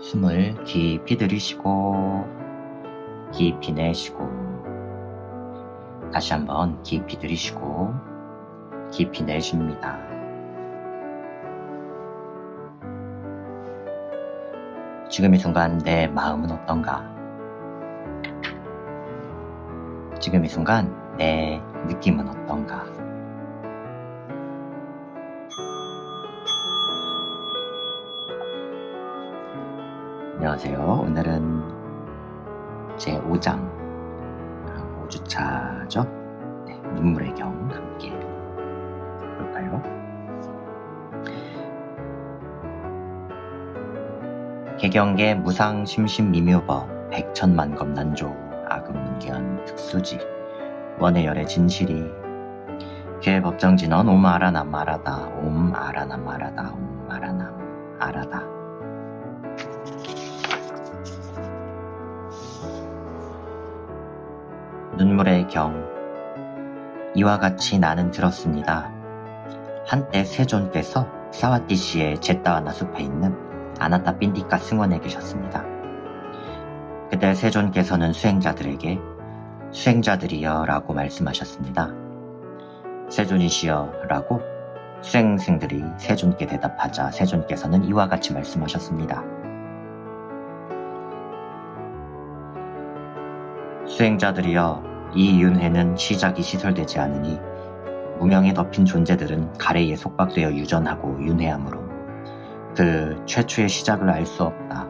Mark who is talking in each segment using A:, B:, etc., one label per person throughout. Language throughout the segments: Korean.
A: 숨을 깊이 들이쉬고 깊이 내쉬고 다시 한번 깊이 들이쉬고 깊이 내쉽니다. 지금 이 순간 내 마음은 어떤가? 지금 이 순간 내 느낌은 어떤가? 안녕하세요. 오늘은 제 5장 5주차죠? 네, 눈물의 경 함께 볼까요? 개경계 무상심심미묘법 백천만겁난조 아금문견 특수지 원해열의 진실이 괴법정진언 옴아라남 아라다 옴아라남 아라다 옴아라남 아라다. 눈물의 경. 이와 같이 나는 들었습니다. 한때 세존께서 사와띠시의 제따와나 숲에 있는 아나타 빈디카 승원에 계셨습니다. 그때 세존께서는 수행자들이여 라고 말씀하셨습니다. 세존이시여 라고 수행생들이 세존께 대답하자 세존께서는 이와 같이 말씀하셨습니다. 수행자들이여, 이 윤회는 시작이 시설되지 않으니 무명에 덮인 존재들은 가래에 속박되어 유전하고 윤회하므로 그 최초의 시작을 알 수 없다.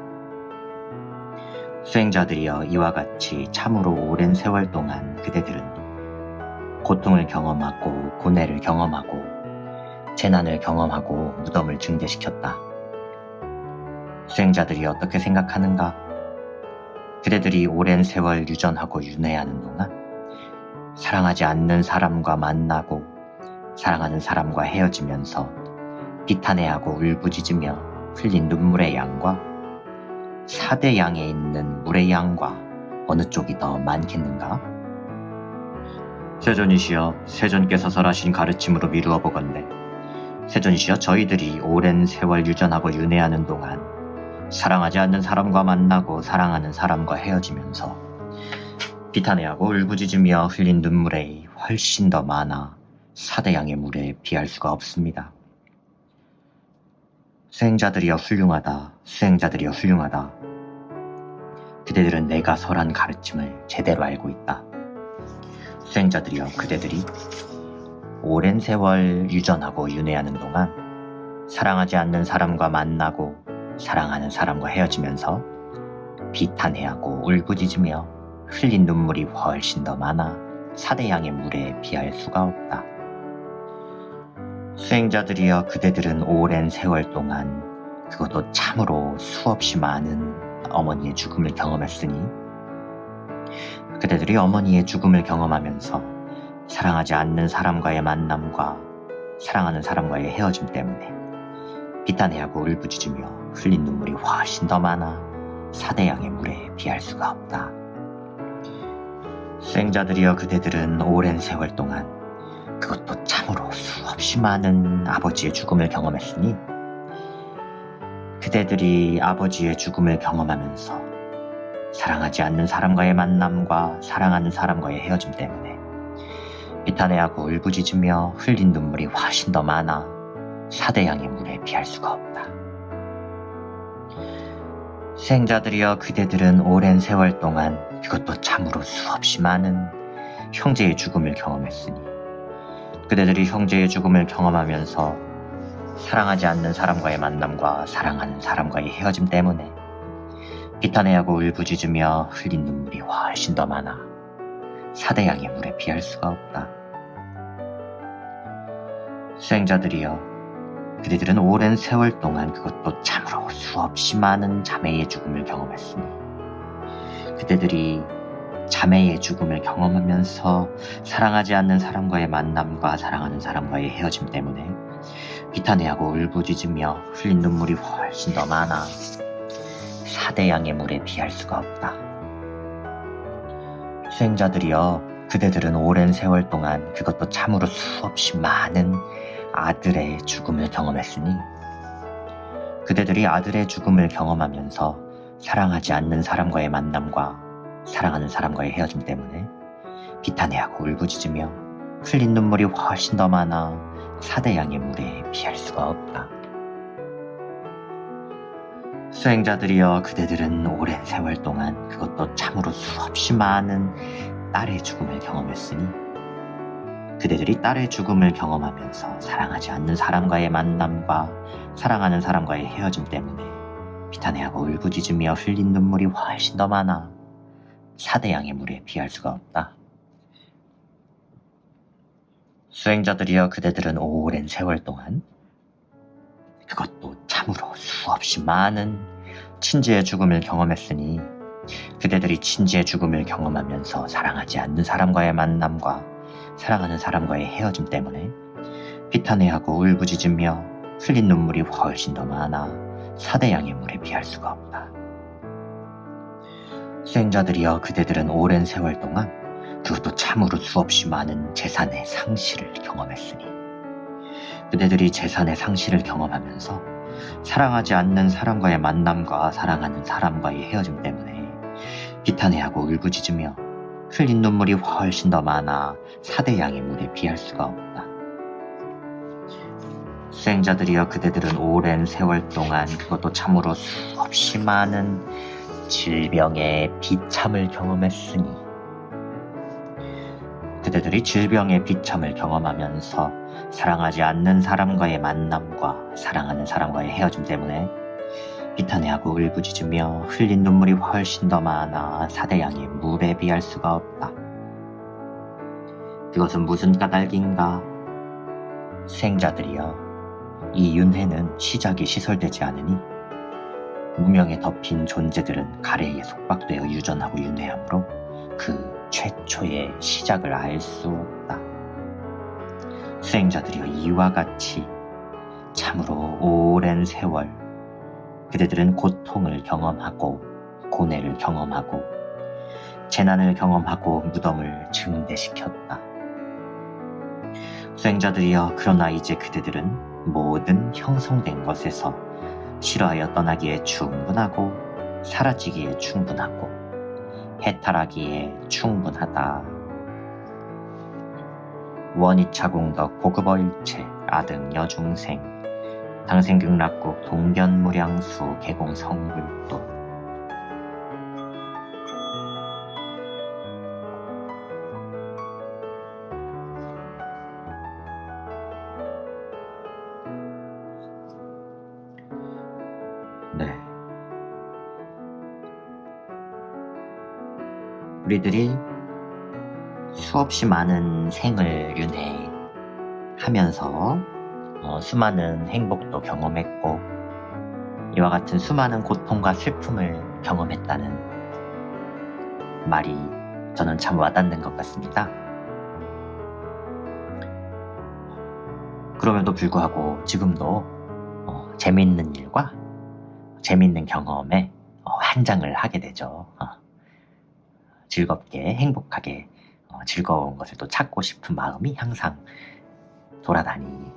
A: 수행자들이여, 이와 같이 참으로 오랜 세월 동안 그대들은 고통을 경험하고 고뇌를 경험하고 재난을 경험하고 무덤을 증대시켰다. 수행자들이 어떻게 생각하는가? 그대들이 오랜 세월 유전하고 윤회하는 동안 사랑하지 않는 사람과 만나고 사랑하는 사람과 헤어지면서 비탄해하고 울부짖으며 흘린 눈물의 양과 4대 양에 있는 물의 양과 어느 쪽이 더 많겠는가? 세존이시여, 세존께서 설하신 가르침으로 미루어 보건대 세존이시여, 저희들이 오랜 세월 유전하고 윤회하는 동안 사랑하지 않는 사람과 만나고 사랑하는 사람과 헤어지면서 비탄해하고 울부짖으며 흘린 눈물에 훨씬 더 많아 4대 양의 물에 비할 수가 없습니다. 수행자들이여 훌륭하다. 수행자들이여 훌륭하다. 그대들은 내가 설한 가르침을 제대로 알고 있다. 수행자들이여, 그대들이 오랜 세월 유전하고 윤회하는 동안 사랑하지 않는 사람과 만나고 사랑하는 사람과 헤어지면서 비탄해하고 울부짖으며 흘린 눈물이 훨씬 더 많아 4대 양의 물에 비할 수가 없다. 수행자들이여, 그대들은 오랜 세월 동안 그것도 참으로 수없이 많은 어머니의 죽음을 경험했으니 그대들이 어머니의 죽음을 경험하면서 사랑하지 않는 사람과의 만남과 사랑하는 사람과의 헤어짐 때문에 비탄해하고 울부짖으며 흘린 눈물이 훨씬 더 많아 4대 양의 물에 비할 수가 없다. 수행자들이여, 그대들은 오랜 세월 동안 그것도 참으로 수없이 많은 아버지의 죽음을 경험했으니 그대들이 아버지의 죽음을 경험하면서 사랑하지 않는 사람과의 만남과 사랑하는 사람과의 헤어짐 때문에 비탄해하고 울부짖으며 흘린 눈물이 훨씬 더 많아 4대 양의 물에 비할 수가 없다. 수행자들이여, 그대들은 오랜 세월 동안 그것도 참으로 수없이 많은 형제의 죽음을 경험했으니 그대들이 형제의 죽음을 경험하면서 사랑하지 않는 사람과의 만남과 사랑하는 사람과의 헤어짐 때문에 비탄해하고 울부짖으며 흘린 눈물이 훨씬 더 많아 4대 양의 물에 비할 수가 없다. 수행자들이여, 그대들은 오랜 세월 동안 그것도 참으로 수없이 많은 자매의 죽음을 경험했으니 그대들이 자매의 죽음을 경험하면서 사랑하지 않는 사람과의 만남과 사랑하는 사람과의 헤어짐 때문에 비탄해하고 울부짖으며 흘린 눈물이 훨씬 더 많아 4대 양의 물에 비할 수가 없다. 수행자들이여, 그대들은 오랜 세월 동안, 그것도 참으로 수없이 많은 아들의 죽음을 경험했으니, 그대들이 아들의 죽음을 경험하면서 사랑하지 않는 사람과의 만남과 사랑하는 사람과의 헤어짐 때문에 비탄해하고 울부짖으며 흘린 눈물이 훨씬 더 많아 사대양의 물에 피할 수가 없다. 수행자들이여, 그대들은 오랜 세월 동안, 그것도 참으로 수없이 많은 딸의 죽음을 경험했으니, 그대들이 딸의 죽음을 경험하면서 사랑하지 않는 사람과의 만남과 사랑하는 사람과의 헤어짐 때문에 비탄해하고 울부짖으며 흘린 눈물이 훨씬 더 많아 사대양의 물에 피할 수가 없다. 수행자들이여, 그대들은 오랜 세월 동안, 그것도 참으로 수없이 많은 친지의 죽음을 경험했으니, 그대들이 친지의 죽음을 경험하면서 사랑하지 않는 사람과의 만남과 사랑하는 사람과의 헤어짐 때문에 비탄해하고 울부짖으며 흘린 눈물이 훨씬 더 많아 사대양의 물에 피할 수가 없다. 수행자들이여, 그대들은 오랜 세월 동안, 그것도 참으로 수없이 많은 재산의 상실을 경험했으니, 그대들이 재산의 상실을 경험하면서 사랑하지 않는 사람과의 만남과 사랑하는 사람과의 헤어짐 때문에 비탄해하고 울부짖으며 흘린 눈물이 훨씬 더 많아 사대양의 물에 피할 수가 없다. 수행자들이여, 그대들은 오랜 세월 동안, 그것도 참으로 수없이 많은 질병의 비참을 경험했으니, 그대들이 질병의 비참을 경험하면서 사랑하지 않는 사람과의 만남과 사랑하는 사람과의 헤어짐 때문에 비탄해하고 울부짖으며 흘린 눈물이 훨씬 더 많아 사대양의 물에 비할 수가 없다. 그것은 무슨 까닭인가? 수행자들이여, 이 윤회는 시작이 시설되지 않으니 무명에 덮인 존재들은 가래에 속박되어 유전하고 윤회하므로 그 최초의 시작을 알 수 없다. 수행자들이여, 이와 같이 참으로 오랜 세월 그대들은 고통을 경험하고 고뇌를 경험하고 재난을 경험하고 무덤을 증대시켰다. 수행자들이여, 그러나 이제 그대들은 모든 형성된 것에서 싫어하여 떠나기에 충분하고 사라지기에 충분하고 해탈하기에 충분하다. 원이차공덕 고급어일체 아등여 중생 당생극락국 동견무량수 개공성불도. 네, 우리들이 수없이 많은 생을 윤회하면서 수많은 행복도 경험했고 이와 같은 수많은 고통과 슬픔을 경험했다는 말이 저는 참 와닿는 것 같습니다. 그럼에도 불구하고 지금도 재미있는 일과 재미있는 경험에 한장을 하게 되죠. 즐겁게 행복하게 즐거운 것을 또 찾고 싶은 마음이 항상 돌아다니는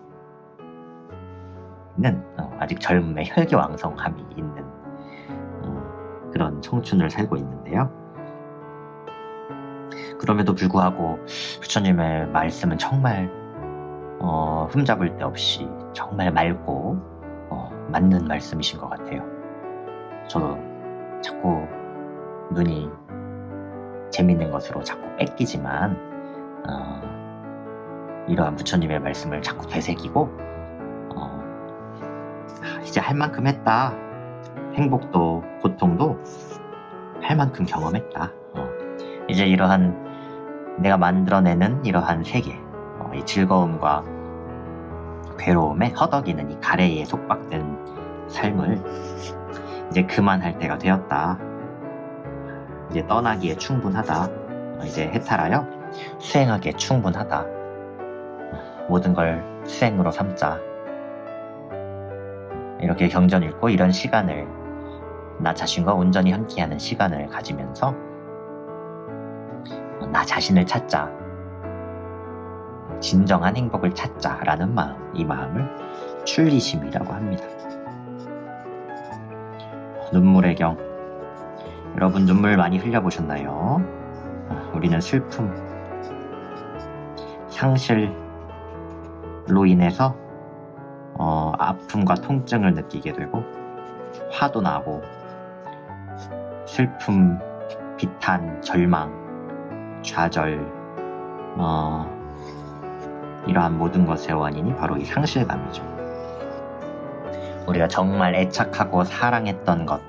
A: 아직 젊음의 혈기왕성함이 있는 그런 청춘을 살고 있는데요. 그럼에도 불구하고 부처님의 말씀은 정말 흠잡을 데 없이 정말 맑고 맞는 말씀이신 것 같아요. 저도 자꾸 눈이 재밌는 것으로 자꾸 뺏기지만 이러한 부처님의 말씀을 자꾸 되새기고 이제 할 만큼 했다. 행복도 고통도 할 만큼 경험했다. 이제 이러한 내가 만들어내는 이러한 세계, 이 즐거움과 괴로움에 허덕이는 이 가래에 속박된 삶을 이제 그만할 때가 되었다. 이제 떠나기에 충분하다. 이제 해탈하여 수행하기에 충분하다. 모든 걸 수행으로 삼자. 이렇게 경전 읽고 이런 시간을 나 자신과 온전히 함께하는 시간을 가지면서 나 자신을 찾자, 진정한 행복을 찾자라는 마음, 이 마음을 출리심이라고 합니다. 눈물의 경, 여러분 눈물 많이 흘려보셨나요? 우리는 슬픔, 상실로 인해서 아픔과 통증을 느끼게 되고 화도 나고 슬픔, 비탄, 절망, 좌절, 이러한 모든 것의 원인이 바로 이 상실감이죠. 우리가 정말 애착하고 사랑했던 것,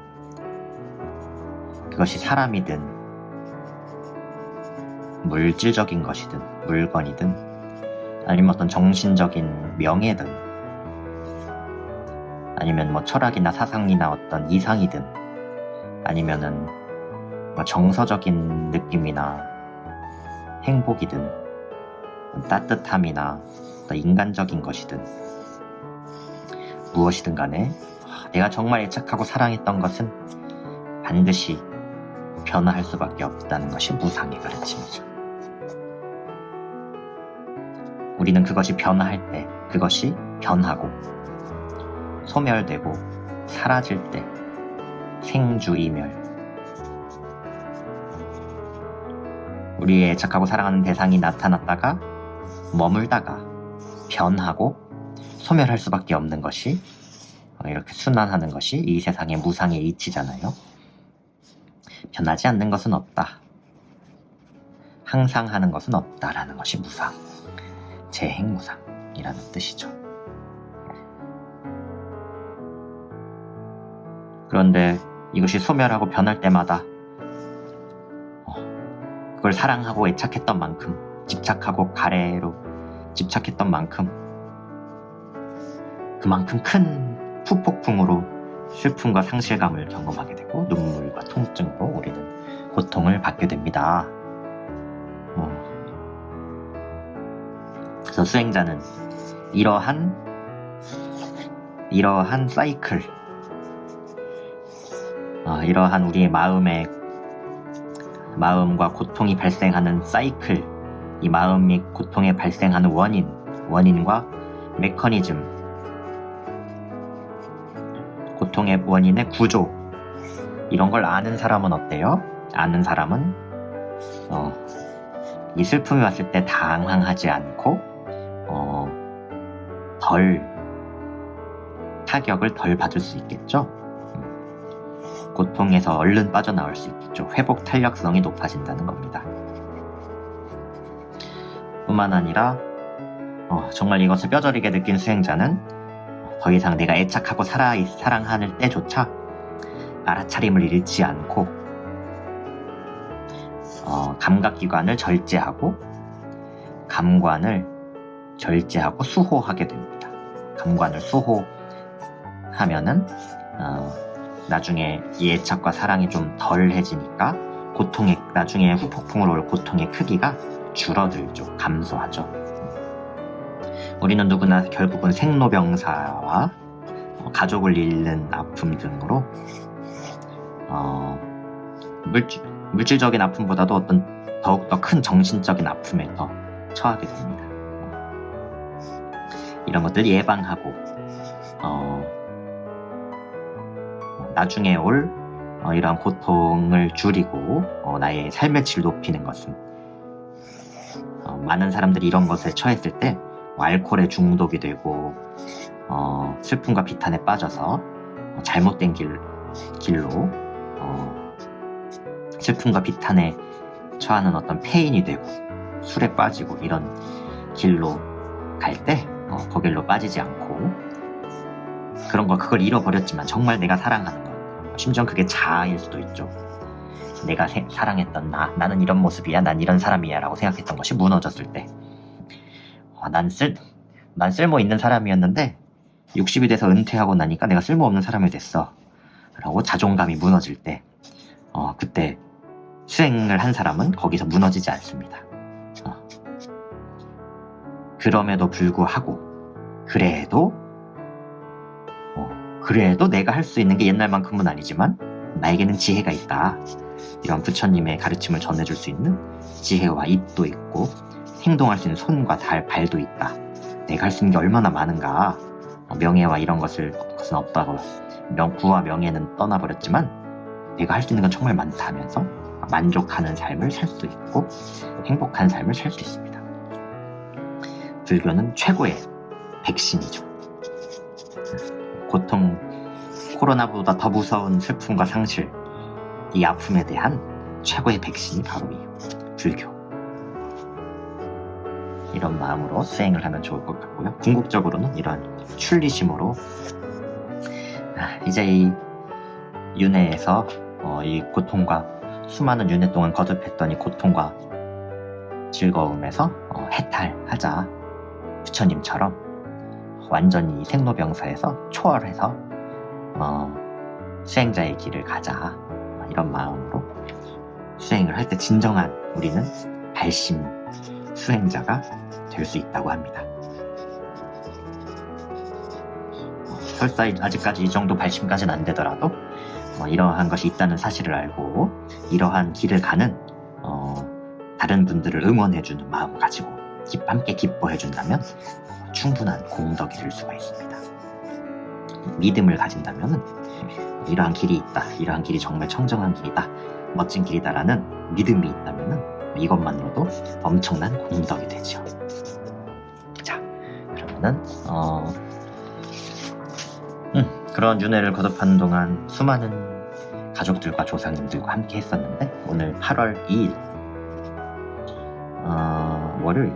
A: 그것이 사람이든 물질적인 것이든 물건이든 아니면 어떤 정신적인 명예든 아니면 뭐 철학이나 사상이나 어떤 이상이든 아니면은 뭐 정서적인 느낌이나 행복이든 따뜻함이나 인간적인 것이든 무엇이든 간에 내가 정말 애착하고 사랑했던 것은 반드시 변화할 수밖에 없다는 것이 무상의 가르침이죠. 우리는 그것이 변화할 때, 그것이 변하고 소멸되고 사라질 때 생주이멸, 우리의 애착하고 사랑하는 대상이 나타났다가 머물다가 변하고 소멸할 수밖에 없는 것이 이렇게 순환하는 것이 이 세상의 무상의 이치잖아요. 변하지 않는 것은 없다, 항상 하는 것은 없다라는 것이 무상, 재행무상이라는 뜻이죠. 그런데 이것이 소멸하고 변할 때마다 그걸 사랑하고 애착했던 만큼, 집착하고 가래로 집착했던 만큼 그만큼 큰 후폭풍으로 슬픔과 상실감을 경험하게 되고 눈물과 통증으로 우리는 고통을 받게 됩니다. 그래서 수행자는 이러한 사이클, 이러한 우리의 마음과 고통이 발생하는 사이클, 이 마음 및 고통에 발생하는 원인과 메커니즘, 고통의 원인의 구조, 이런 걸 아는 사람은 어때요? 아는 사람은 이 슬픔이 왔을 때 당황하지 않고 타격을 덜 받을 수 있겠죠? 고통에서 얼른 빠져나올 수 있겠죠. 회복 탄력성이 높아진다는 겁니다. 뿐만 아니라 정말 이것을 뼈저리게 느낀 수행자는 더 이상 내가 애착하고 사랑하는 때조차 알아차림을 잃지 않고 감각기관을 절제하고 감관을 절제하고 수호하게 됩니다. 감관을 수호하면은 나중에 이 애착과 사랑이 좀 덜해지니까 나중에 후폭풍으로 올 고통의 크기가 줄어들죠. 감소하죠. 우리는 누구나 결국은 생로병사와 가족을 잃는 아픔 등으로 물질적인 아픔보다도 어떤 더욱더 큰 정신적인 아픔에 더 처하게 됩니다. 이런 것들 예방하고 나중에 올 이러한 고통을 줄이고 나의 삶의 질 높이는 것은 많은 사람들이 이런 것에 처했을 때 알코올에 중독이 되고 슬픔과 비탄에 빠져서 잘못된 길로 슬픔과 비탄에 처하는 어떤 폐인이 되고 술에 빠지고 이런 길로 갈 때 거길로 빠지지 않고 그걸 잃어버렸지만 정말 내가 사랑하는 것, 심지어 그게 자아일 수도 있죠. 내가 사랑했던 나는 이런 모습이야, 난 이런 사람이야 라고 생각했던 것이 무너졌을 때 난 쓸모 있는 사람이었는데 60이 돼서 은퇴하고 나니까 내가 쓸모없는 사람이 됐어 라고 자존감이 무너질 때 그때 수행을 한 사람은 거기서 무너지지 않습니다. 그럼에도 불구하고 그래도 내가 할 수 있는 게 옛날만큼은 아니지만 나에게는 지혜가 있다. 이런 부처님의 가르침을 전해줄 수 있는 지혜와 입도 있고 행동할 수 있는 손과 발도 있다. 내가 할 수 있는 게 얼마나 많은가. 명예와 이런 것은 없다고, 구와 명예는 떠나버렸지만 내가 할 수 있는 건 정말 많다 하면서 만족하는 삶을 살 수 있고 행복한 삶을 살 수 있습니다. 불교는 최고의 백신이죠. 고통, 코로나보다 더 무서운 슬픔과 상실, 이 아픔에 대한 최고의 백신이 바로 이 불교. 이런 마음으로 수행을 하면 좋을 것 같고요. 궁극적으로는 이런 출리심으로 이제 이 윤회에서 이 고통과 수많은 윤회 동안 거듭했던 이 고통과 즐거움에서 해탈하자. 부처님처럼 완전히 생로병사에서 초월해서 수행자의 길을 가자. 이런 마음으로 수행을 할 때 진정한 우리는 발심 수행자가 될 수 있다고 합니다. 설사 아직까지 이 정도 발심까지는 안 되더라도 이러한 것이 있다는 사실을 알고 이러한 길을 가는 다른 분들을 응원해주는 마음을 가지고 함께 기뻐해준다면 충분한 공덕이 될 수가 있습니다. 믿음을 가진다면 이러한 길이 있다, 이러한 길이 정말 청정한 길이다, 멋진 길이다라는 믿음이 있다면 이것만으로도 엄청난 공덕이 되죠. 자, 그러면은 그런 윤회를 거듭하는 동안 수많은 가족들과 조상님들과 함께 했었는데 오늘 8월 2일 월요일,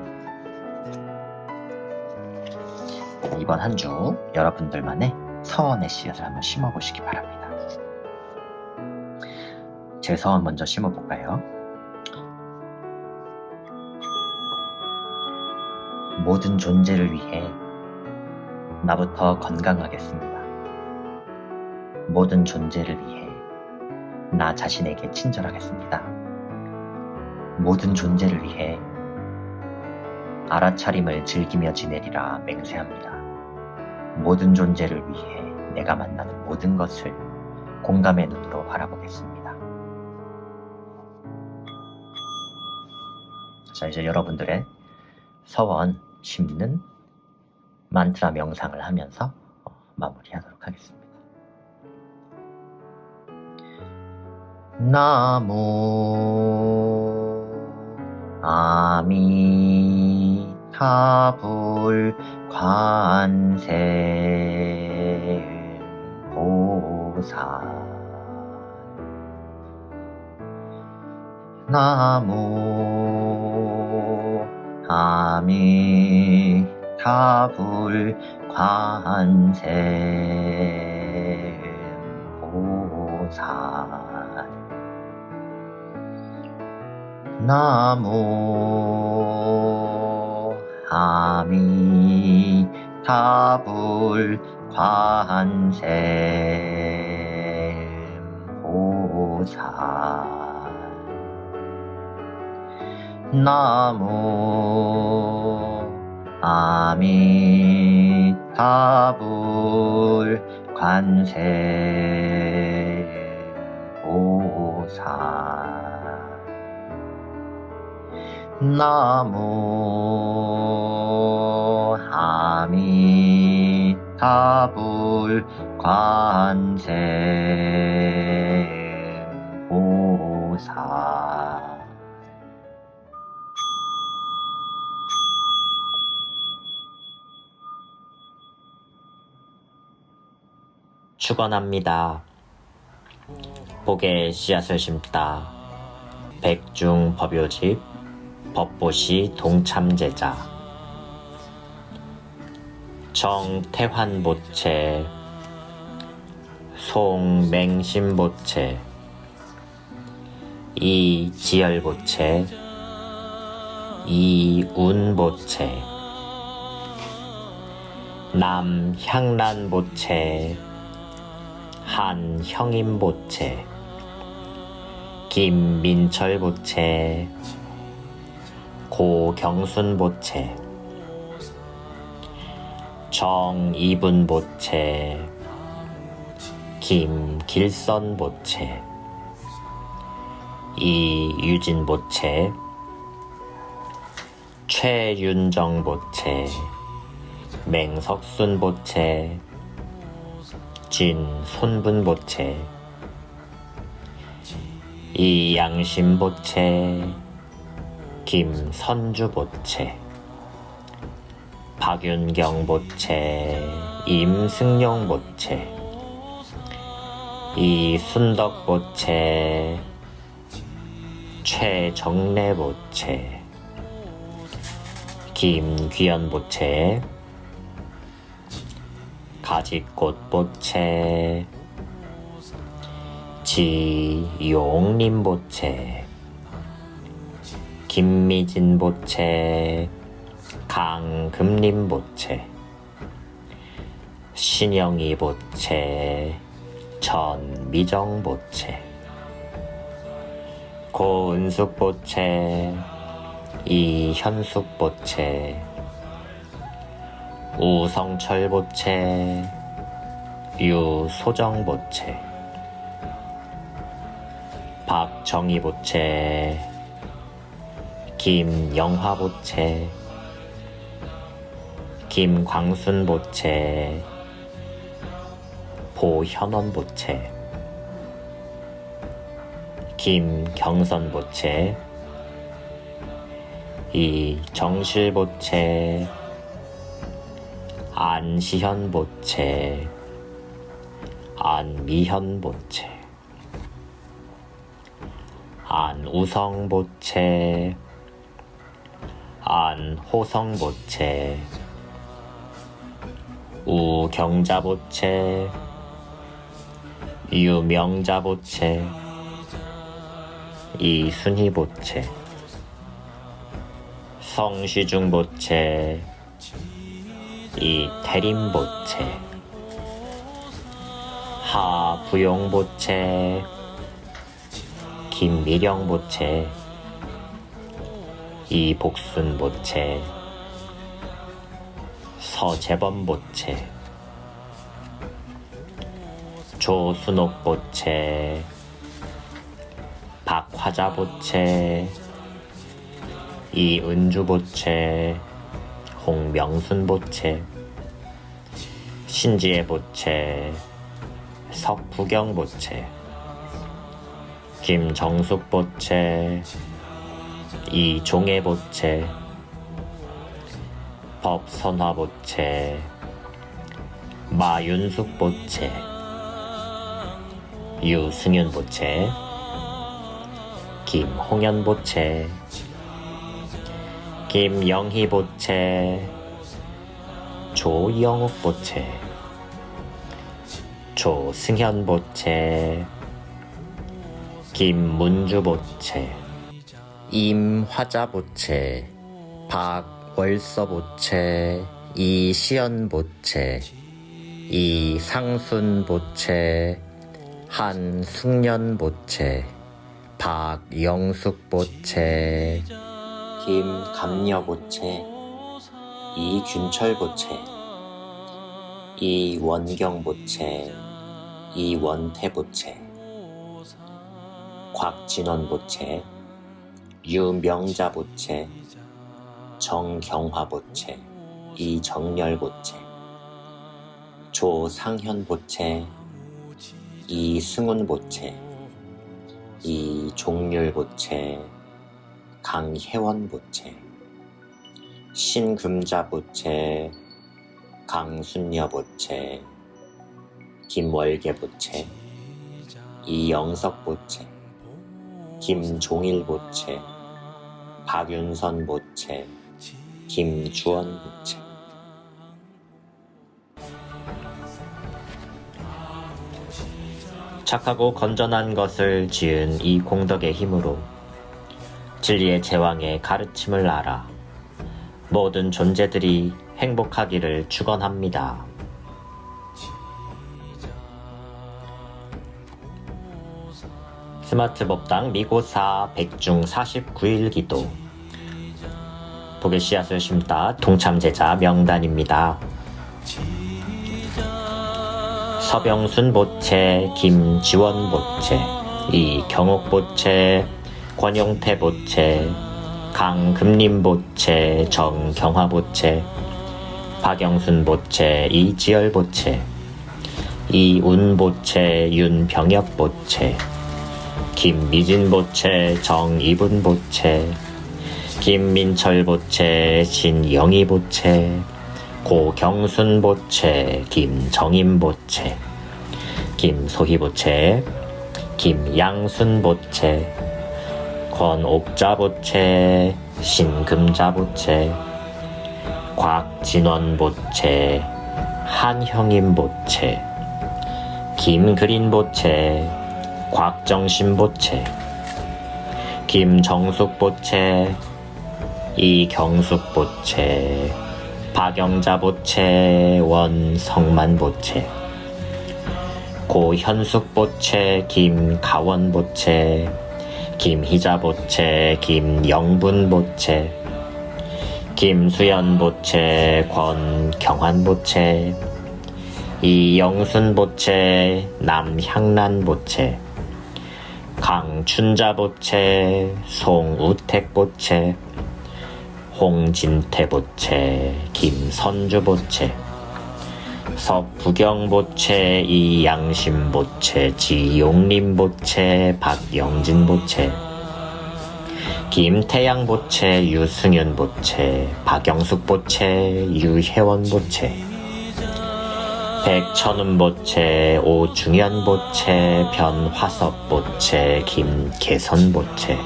A: 이번 한 주 여러분들만의 서원의 씨앗을 한번 심어보시기 바랍니다. 제 서원 먼저 심어볼까요? 모든 존재를 위해 나부터 건강하겠습니다. 모든 존재를 위해 나 자신에게 친절하겠습니다. 모든 존재를 위해 알아차림을 즐기며 지내리라 맹세합니다. 모든 존재를 위해 내가 만나는 모든 것을 공감의 눈으로 바라보겠습니다. 자, 이제 여러분들의 서원 심는 만트라 명상을 하면서 마무리하도록 하겠습니다. 나무 아미타불 관세 보살. 나무 아미타불 관세 보살. 나무 아미타불 관세 보살. 나무 아미타불 관세 보살. 나무 아미타불 관세 보살. 축원합니다. 복의 씨앗을 심다. 백중법요집 법보시 동참제자 정태환보채 송맹심보채 이지열보채 이운보채 남향란보채 한형임보채 김민철보채 고경순보채 정이분보채 김길선보채 이유진보채, 최윤정보채, 맹석순보채, 진손분보채, 이양심보채, 김선주보채, 박윤경보채, 임승용보채, 이순덕보채, 최정래보채, 김귀연보채, 가지꽃보채, 지용림보채, 김미진보채, 강금림보채, 신영이보채, 전미정보채, 고은숙보채, 이현숙보채, 우성철보채, 유소정보채, 박정희보채, 김영화보채, 김광순보채, 보현원보채, 김경선보채, 이정실보채, 안시현보채, 안미현보채, 안우성보채, 안호성보채, 우경자보채, 유명자보채, 이순희보채, 성시중보채, 이태림보채, 하부용보채, 김미령보채, 이복순보채, 서재범보채, 조순옥보채, 박화자보채, 이은주보채, 홍명순보채, 신지혜보채, 석부경보채, 김정숙보채, 이종애보채, 법선화보채, 마윤숙보채, 유승윤보채, 김홍현보채, 김영희보채, 조영욱보채, 조승현보채, 김문주보채, 임화자보채, 박월서보채, 이시연보채, 이상순보채, 한숙련보채, 박영숙보채, 김감녀보채, 이균철보채, 이원경보채, 이원태보채, 곽진원보채, 유명자보채, 정경화보채, 이정렬보채, 조상현보채, 이승훈보채, 이종률보채, 강혜원보채, 신금자보채, 강순여보채, 김월계보채, 이영석보채, 김종일보채, 박윤선보채, 김주원보채. 착하고 건전한 것을 지은 이 공덕의 힘으로 진리의 제왕의 가르침을 알아 모든 존재들이 행복하기를 축원합니다. 스마트 법당 미고사 백중 49일 기도. 복의 씨앗을 심다 동참제자 명단입니다. 서병순 보채, 김지원 보채, 이경옥 보채, 권용태보채, 강금림보채, 정경화보채, 박영순보채, 이지열보채, 이운보채, 윤병엽보채, 김미진보채, 정이분보채, 김민철보채, 신영희보채, 고경순보채, 김정임보채, 김소희보채, 김양순보채, 권옥자보채, 신금자보채, 곽진원보채, 한형임보채, 김그린보채, 곽정신보채, 김정숙보채, 이경숙보채, 박영자보채, 원성만보채, 고현숙보채, 김가원보채, 김희자보채, 김영분보채, 김수연보채, 권경환보채, 이영순보채, 남향란보채, 강춘자보채, 송우택보채, 홍진태보채, 김선주보채, 석부경보채, 이양심보채, 지용림보채, 박영진보채, 김태양보채, 유승윤보채, 박영숙보채, 유혜원보채, 백천운보채, 오중현보채, 변화섭보채, 김계선보채,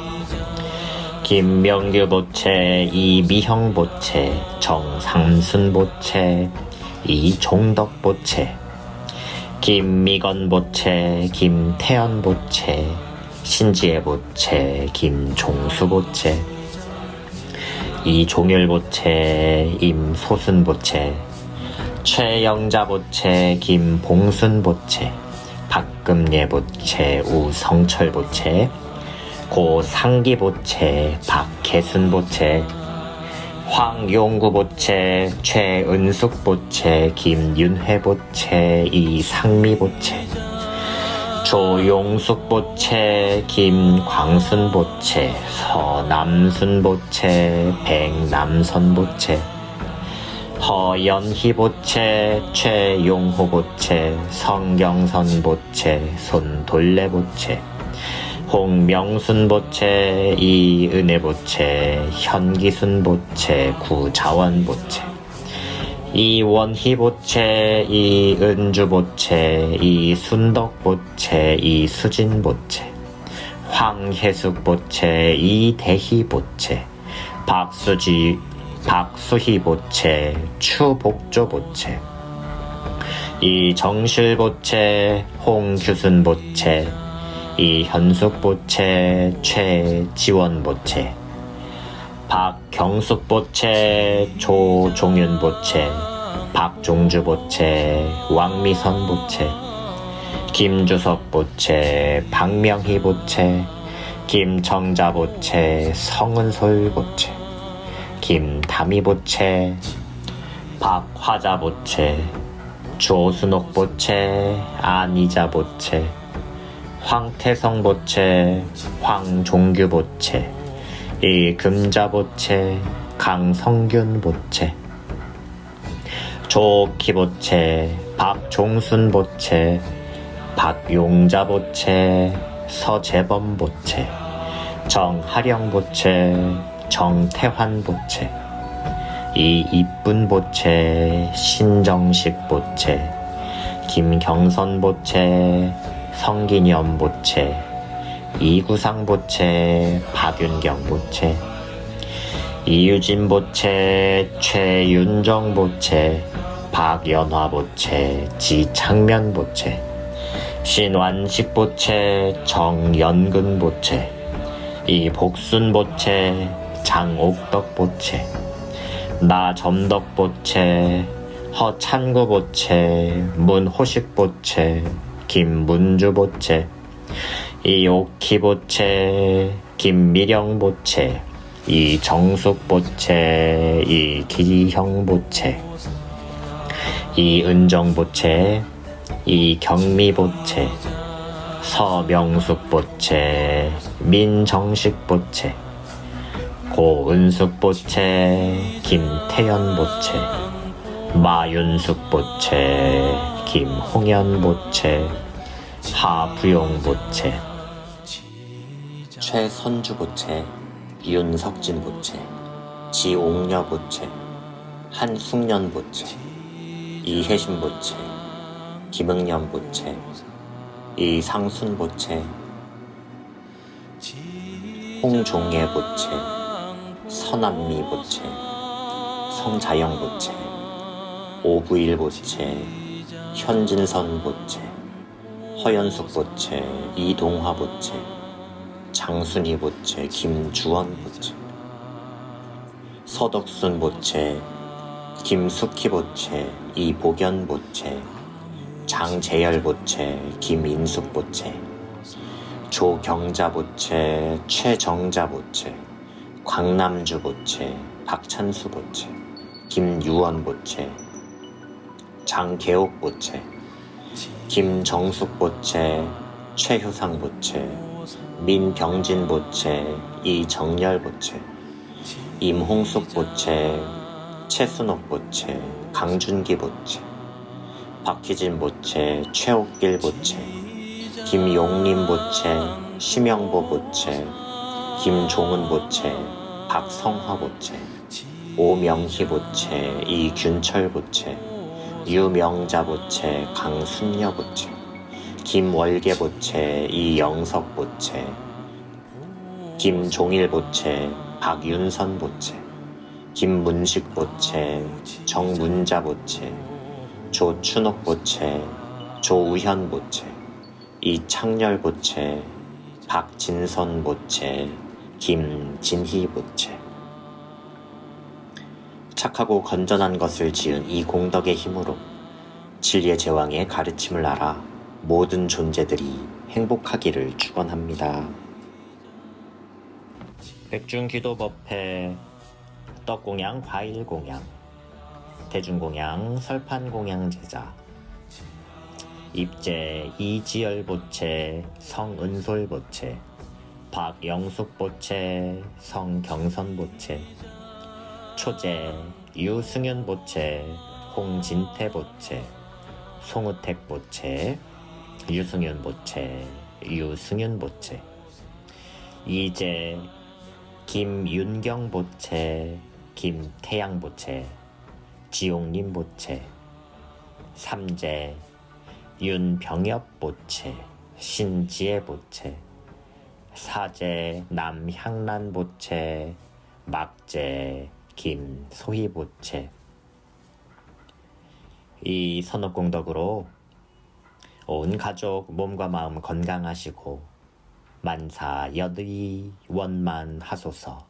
A: 김명규보채, 이미형보채, 정상순보채, 이종덕보채, 김미건보채, 김태연보채, 신지혜보채, 김종수보채, 이종일보채, 임소순보채, 최영자보채, 김봉순보채, 박금예보채, 우성철보채, 고상기보채, 박혜순보채, 황용구보채, 최은숙보채, 김윤회보채, 이상미보채, 조용숙보채, 김광순보채, 서남순보채, 백남선보채, 허연희보채, 최용호보채, 성경선보채, 손돌레보채, 홍명순보채, 이은혜보채, 현기순보채, 구자원보채, 이원희보채, 이은주보채, 이순덕보채, 이수진보채, 황혜숙보채, 이대희보채, 박수희보채, 추복조보채, 이정실보채, 홍규순보채, 이현숙보채, 최지원보채, 박경숙보채, 조종윤보채, 박종주보채, 왕미선보채, 김주석보채, 박명희보채, 김정자보채, 성은솔보채, 김다미보채, 박화자보채, 조순옥보채, 안이자보채, 황태성보채, 황종규보채, 이금자보채, 강성균보채, 조키보채, 박종순보채, 박용자보채, 서재범보채, 정하령보채, 정태환보채, 이이쁜보채, 신정식보채, 김경선보채, 성기념보채, 이구상보채, 박윤경보채, 이유진보채, 최윤정보채, 박연화보채, 지창면보채, 신완식보채, 정연근보채, 이복순보채, 장옥덕보채, 나점덕보채, 허찬구보채, 문호식보채, 김문주보채, 이옥희보채, 김미령보채, 이정숙보채, 이기형보채, 이은정보채, 이경미보채, 서명숙보채, 민정식보채, 고은숙보채, 김태연보채, 마윤숙보채, 김홍연보채, 하부용보채, 최선주보채, 윤석진보채, 지옥녀보채, 한숙년보채, 이혜신보채, 김응년보채, 이상순보채, 홍종예보채, 서남미보채, 성자영보채, 오부일보채, 현진선보채, 허연숙보채, 이동화보채, 장순이보채, 김주원보채, 서덕순보채, 김숙희보채, 이복연보채, 장재열보채, 김인숙보채, 조경자보채, 최정자보채, 광남주보채, 박찬수보채, 김유원보채, 장계옥보채, 김정숙보채, 최효상보채, 민병진보채, 이정열보채, 임홍숙보채, 최순옥보채, 강준기보채, 박희진보채, 최옥길보채, 김용림보채, 심영보보채, 김종은보채, 박성화보채, 오명희보채, 이균철보채, 유명자보채, 강순여보채, 김월계보채, 이영석보채, 김종일보채, 박윤선보채, 김문식보채, 정문자보채, 조춘옥보채, 조우현보채, 이창렬보채, 박진선보채, 김진희보채. 착하고 건전한 것을 지은 이 공덕의 힘으로 진리의 제왕의 가르침을 알아 모든 존재들이 행복하기를 축원합니다. 백중기도법회, 떡공양, 과일공양, 대중공양, 설판공양 제자, 입제 이지열보채, 성은솔보채, 박영숙보채, 성경선보채, 초제 유승윤보채, 홍진태보채, 송우택보채, 유승윤보채, 유승윤보채, 이제 김윤경보채, 김태양보채, 지옥림보채, 삼제 윤병엽보채, 신지혜보채, 사제 남향란보채, 막제 김소희보채. 이 선업공덕으로 온 가족 몸과 마음 건강하시고 만사 여드이 원만하소서.